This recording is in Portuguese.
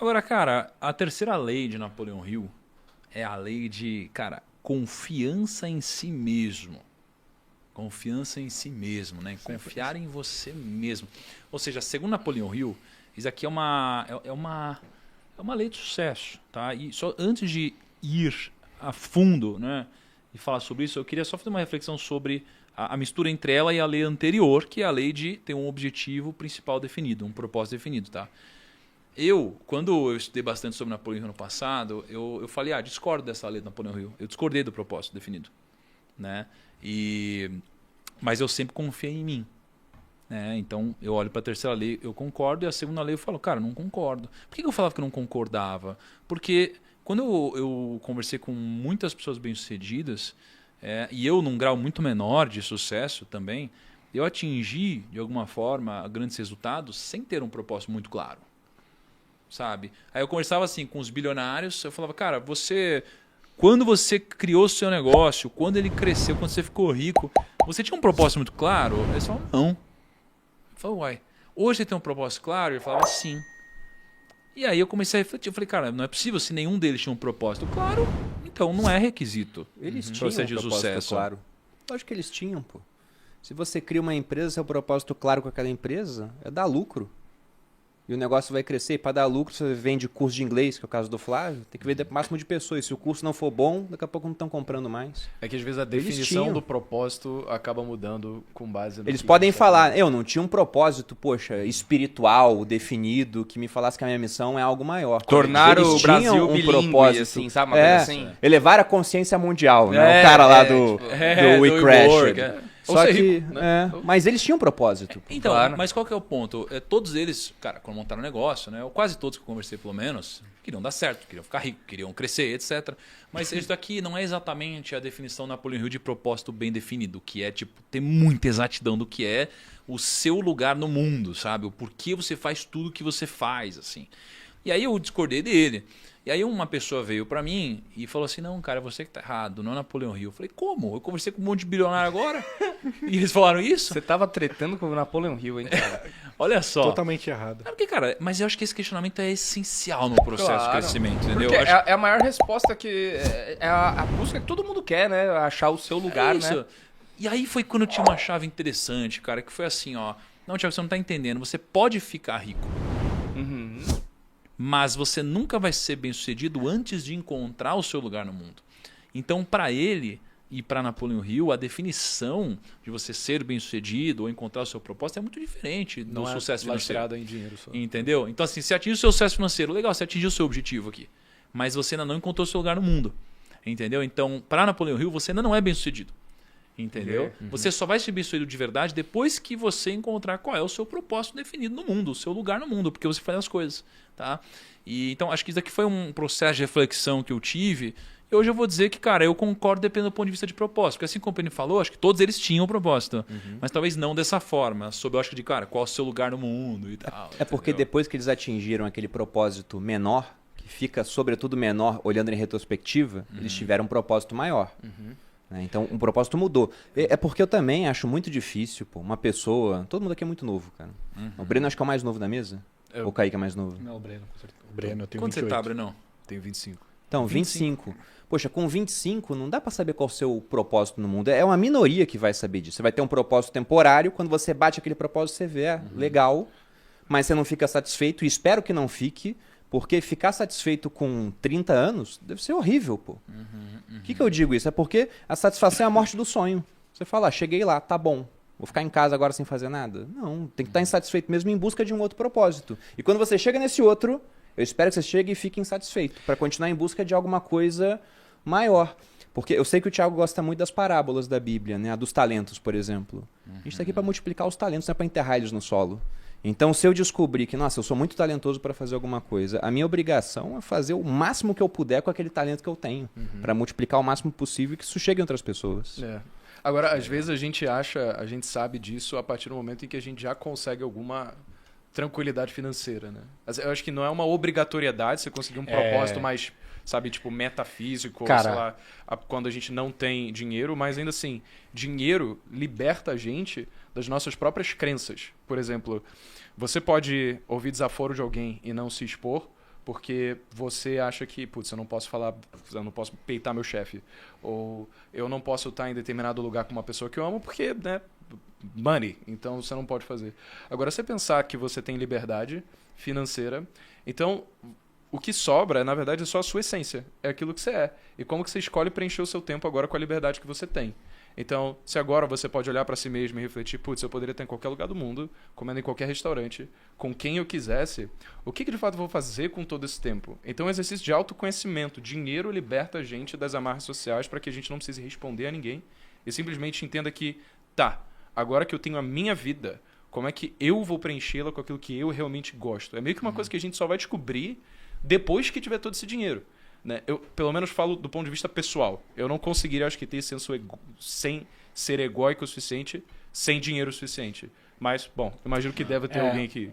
Agora, cara, a terceira lei de Napoleão Hill é a lei de, cara, confiança em si mesmo. Confiança em si mesmo, né? Confiar em você mesmo. Ou seja, segundo Napoleão Hill, isso aqui é uma lei de sucesso, tá? E só antes de ir a fundo, né, e falar sobre isso, eu queria só fazer uma reflexão sobre a mistura entre ela e a lei anterior, que é a lei de ter um objetivo principal definido, um propósito definido, tá? Quando eu estudei bastante sobre Napoleão Hill no passado, eu falei, discordo dessa lei do Napoleão Hill. Eu discordei do propósito definido, né? Mas eu sempre confiei em mim. Né? Então eu olho para a terceira lei, eu concordo, e a segunda lei eu falo, cara, não concordo. Por que eu falava que eu não concordava? Porque quando eu conversei com muitas pessoas bem-sucedidas, e eu num grau muito menor de sucesso também, eu atingi, de alguma forma, grandes resultados sem ter um propósito muito claro. Sabe? Aí eu conversava assim com os bilionários, eu falava, cara, quando você criou o seu negócio, quando ele cresceu, quando você ficou rico, você tinha um propósito muito claro? Eles falavam, não. Eu falava, uai, hoje você tem um propósito claro? Ele falava, sim. E aí eu comecei a refletir, eu falei, cara, não é possível se nenhum deles tinha um propósito claro, então não é requisito. Eles tinham um propósito claro. Lógico que eles tinham, pô. Se você cria uma empresa, seu propósito claro com aquela empresa é dar lucro. E o negócio vai crescer. E para dar lucro, você vende curso de inglês, que é o caso do Flávio, tem que vender para o máximo de pessoas. Se o curso não for bom, daqui a pouco não estão comprando mais. É que às vezes a definição do propósito acaba mudando com base no Eles podem falar, eu não tinha um propósito, poxa, espiritual, definido, que me falasse que a minha missão é algo maior. Tornar o Brasil bilíngue, assim, sabe? Uma coisa assim. Elevar a consciência mundial, né? O cara lá do We Crashed. Só que, rico, né? Mas eles tinham um propósito. Então, claro. Mas qual que é o ponto? Todos eles, cara, quando montaram um negócio, né? Ou quase todos que eu conversei, pelo menos, queriam dar certo, queriam ficar ricos, queriam crescer, etc. Mas isso daqui não é exatamente a definição Napoleão Hill de propósito bem definido, que é, tipo, ter muita exatidão do que é o seu lugar no mundo, sabe? O porquê você faz tudo que você faz, assim. E aí eu discordei dele. E aí uma pessoa veio pra mim e falou assim, não, cara, você que tá errado, não é Napoleão Hill. Eu falei, como? Eu conversei com um monte de bilionário agora e eles falaram isso? Você tava tretando com o Napoleão Hill, hein, cara? Olha só. Totalmente errado. Porque, cara, mas eu acho que esse questionamento é essencial no processo de crescimento, entendeu? Porque é a maior resposta que... É a busca que todo mundo quer, né? Achar o seu lugar, né? E aí foi quando eu tinha uma chave interessante, cara, que foi assim, ó. Não, Thiago, você não tá entendendo. Você pode ficar rico. Uhum. Mas você nunca vai ser bem-sucedido antes de encontrar o seu lugar no mundo. Então, para ele e para Napoleão Hill, a definição de você ser bem-sucedido ou encontrar o seu propósito é muito diferente do sucesso financeiro. Em dinheiro só. Entendeu? Então, assim, você atingiu o seu sucesso financeiro, legal, você atingiu o seu objetivo aqui. Mas você ainda não encontrou o seu lugar no mundo. Entendeu? Então, para Napoleão Hill, você ainda não é bem-sucedido. Entendeu? Uhum. Você só vai ser bem-sucedido de verdade depois que você encontrar qual é o seu propósito definido no mundo, o seu lugar no mundo, porque você faz as coisas. Tá? E, então, acho que isso aqui foi um processo de reflexão que eu tive. E hoje eu vou dizer que, cara, eu concordo dependendo do ponto de vista de propósito. Porque assim como o Penny falou, acho que todos eles tinham um propósito. Uhum. Mas talvez não dessa forma. Sob a ótica de, cara, qual é o seu lugar no mundo e tal. É porque depois que eles atingiram aquele propósito menor, que fica sobretudo menor olhando em retrospectiva, eles tiveram um propósito maior. Uhum. Então, um propósito mudou. É porque eu também acho muito difícil, pô, uma pessoa... Todo mundo aqui é muito novo, cara. Uhum. O Breno acho que é o mais novo da mesa? Ou o Kaique é mais novo? Não, o Breno, com certeza. O Breno, eu tenho Quanto 28. Você tá, Breno? Tenho 25. Então, 25. Poxa, com 25 não dá pra saber qual é o seu propósito no mundo. É uma minoria que vai saber disso. Você vai ter um propósito temporário, quando você bate aquele propósito, você vê, legal, mas você não fica satisfeito, e espero que não fique, porque ficar satisfeito com 30 anos deve ser horrível, pô. Por que eu digo isso? É porque a satisfação é a morte do sonho. Você fala, cheguei lá, tá bom. Vou ficar em casa agora sem fazer nada? Não, tem que estar insatisfeito mesmo em busca de um outro propósito. E quando você chega nesse outro, eu espero que você chegue e fique insatisfeito, para continuar em busca de alguma coisa maior. Porque eu sei que o Thiago gosta muito das parábolas da Bíblia, né? A dos talentos, por exemplo. A gente está aqui para multiplicar os talentos, não é para enterrar eles no solo. Então, se eu descobrir que, nossa, eu sou muito talentoso para fazer alguma coisa, a minha obrigação é fazer o máximo que eu puder com aquele talento que eu tenho, para multiplicar o máximo possível e que isso chegue a outras pessoas. Agora, às vezes a gente sabe disso a partir do momento em que a gente já consegue alguma tranquilidade financeira, né? Eu acho que não é uma obrigatoriedade você conseguir um propósito mais, sabe, tipo, metafísico, cara, sei lá, quando a gente não tem dinheiro, mas ainda assim, dinheiro liberta a gente das nossas próprias crenças. Por exemplo, você pode ouvir desaforo de alguém e não se expor, porque você acha que, putz, eu não posso peitar meu chefe. Ou eu não posso estar em determinado lugar com uma pessoa que eu amo porque, né, money, então você não pode fazer. Agora, você pensar que você tem liberdade financeira, então o que sobra, na verdade, é só a sua essência. É aquilo que você é. E como que você escolhe preencher o seu tempo agora com a liberdade que você tem. Então, se agora você pode olhar para si mesmo e refletir, putz, eu poderia estar em qualquer lugar do mundo, comendo em qualquer restaurante, com quem eu quisesse, o que de fato eu vou fazer com todo esse tempo? Então, um exercício de autoconhecimento. Dinheiro liberta a gente das amarras sociais para que a gente não precise responder a ninguém e simplesmente entenda que, tá, agora que eu tenho a minha vida, como é que eu vou preenchê-la com aquilo que eu realmente gosto? É meio que uma coisa que a gente só vai descobrir depois que tiver todo esse dinheiro. Né? Eu, pelo menos, falo do ponto de vista pessoal. Eu não conseguiria, acho que, ter esse senso sem ser egóico o suficiente, sem dinheiro o suficiente. Mas, bom, imagino que deve ter alguém que